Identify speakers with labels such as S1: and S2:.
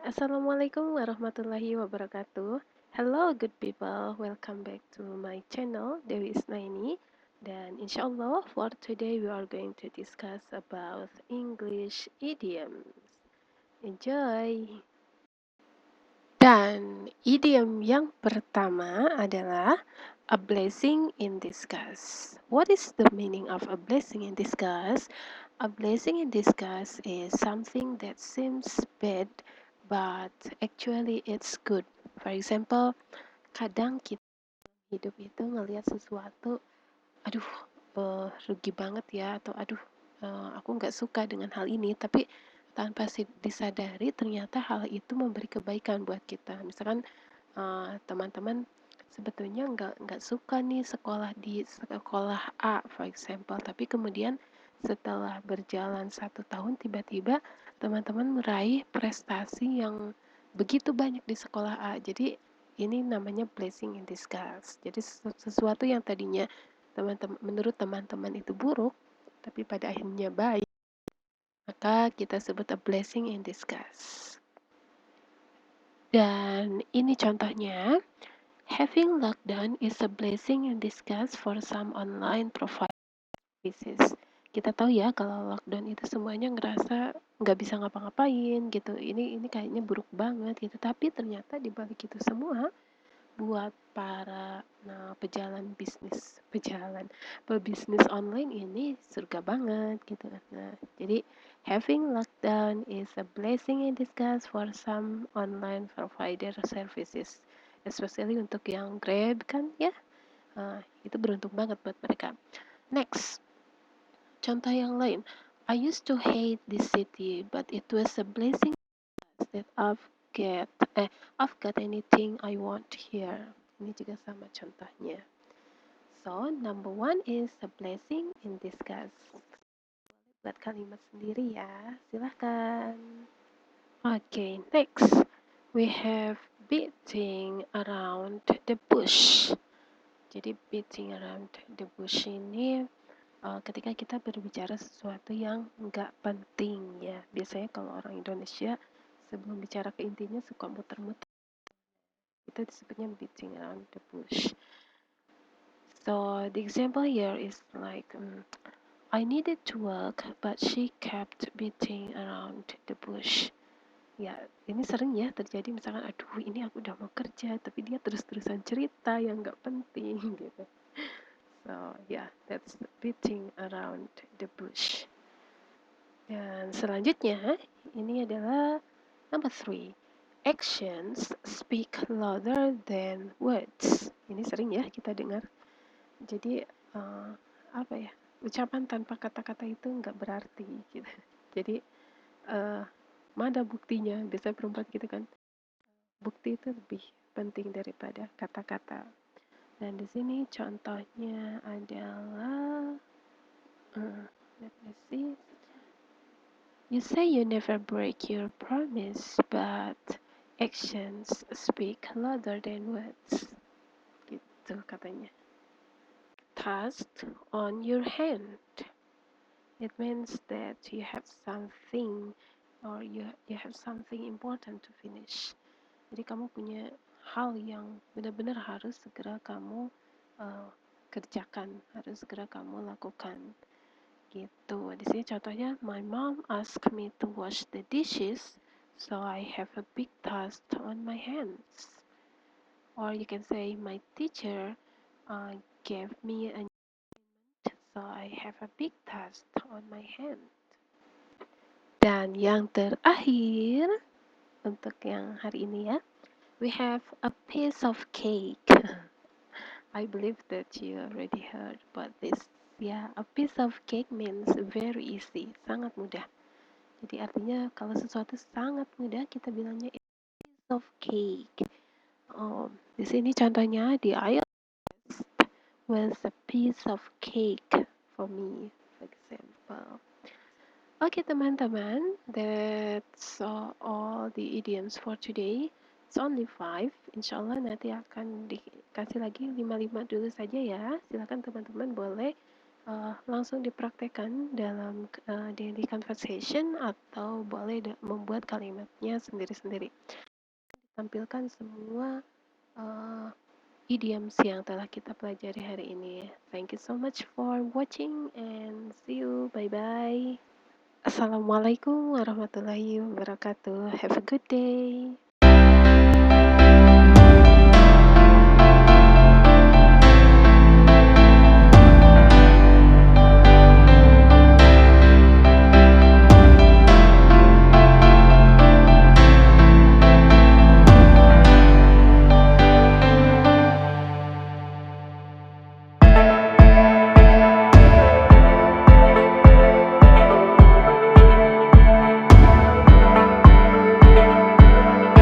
S1: Assalamualaikum warahmatullahi wabarakatuh. Hello good people, welcome back to my channel Dewi Isnaini. Dan insyaallah for today we are going to discuss about English idioms. Enjoy! Dan idiom yang pertama adalah a blessing in disguise. What is the meaning of a blessing in disguise? A blessing in disguise is something that seems bad but actually it's good. For example, kadang kita hidup itu ngelihat sesuatu, aduh, rugi banget ya, atau aduh, aku nggak suka dengan hal ini, tapi tanpa disadari ternyata hal itu memberi kebaikan buat kita. Misalkan teman-teman sebetulnya nggak suka nih sekolah di sekolah A, for example, tapi kemudian setelah berjalan 1 tahun tiba-tiba teman-teman meraih prestasi yang begitu banyak di sekolah A. Jadi ini namanya blessing in disguise. Jadi sesuatu yang tadinya menurut teman-teman itu buruk, tapi pada akhirnya baik, maka kita sebut a blessing in disguise. Dan ini contohnya, having lockdown is a blessing in disguise for some online provider services. Kita tahu ya kalau lockdown itu semuanya ngerasa nggak bisa ngapa-ngapain gitu. Ini kayaknya buruk banget gitu. Tapi ternyata di balik itu semua buat para pebisnis online ini surga banget gitu. Nah, jadi having lockdown is a blessing in disguise for some online provider services, especially untuk yang Grab kan ya. Itu beruntung banget buat mereka. Next, contoh yang lain. I used to hate this city, but it was a blessing that get I've got anything I want here. Ini juga sama contohnya. So, number one is a blessing in disguise. Buat kalimat sendiri ya, silahkan. Okay, next. We have beating around the bush. Jadi beating around the bush ini ketika kita berbicara sesuatu yang nggak penting ya. Biasanya kalau orang Indonesia sebelum bicara ke intinya suka muter-muter. Itu disebutnya beating around the bush. So the example here is like, I needed to work, but she kept beating around the bush. Ya, ini sering ya terjadi misalkan, aduh ini aku udah mau kerja, tapi dia terus-terusan cerita yang nggak penting gitu. So yeah, that's beating around the bush. Dan selanjutnya, ini adalah number 3. Actions speak louder than words. Ini sering ya kita dengar. Jadi apa ya, ucapan tanpa kata-kata itu nggak berarti gitu. Jadi mana buktinya, biasanya perempuan gitu kan, bukti itu lebih penting daripada kata-kata. Dan di sini contohnya adalah let me see. You say you never break your promise, but actions speak louder than words. Gitu katanya. Task on your hand. It means that you have something or you have something important to finish. Jadi kamu punya hal yang benar-benar harus segera kamu kerjakan, harus segera kamu lakukan. Gitu. Di sini contohnya, my mom asked me to wash the dishes, so I have a big task on my hands. Or you can say, my teacher gave me a so I have a big task on my hand. Dan yang terakhir untuk yang hari ini ya, we have a piece of cake. I believe that you already heard about this. Ya, a piece of cake means very easy, sangat mudah. Jadi artinya kalau sesuatu sangat mudah kita bilangnya it's a piece of cake. Di sini contohnya di iOS was a piece of cake for me, for example. Oke teman-teman, that's all the idioms for today. It's only 5. Insya Allah nanti akan dikasih lagi 5 dulu saja ya. Silakan teman-teman boleh langsung dipraktekkan dalam daily conversation atau boleh membuat kalimatnya sendiri-sendiri. Tampilkan semua uh, idioms yang telah kita pelajari hari ini. Thank you so much for watching and see you. Bye bye. Assalamualaikum warahmatullahi wabarakatuh. Have a good day.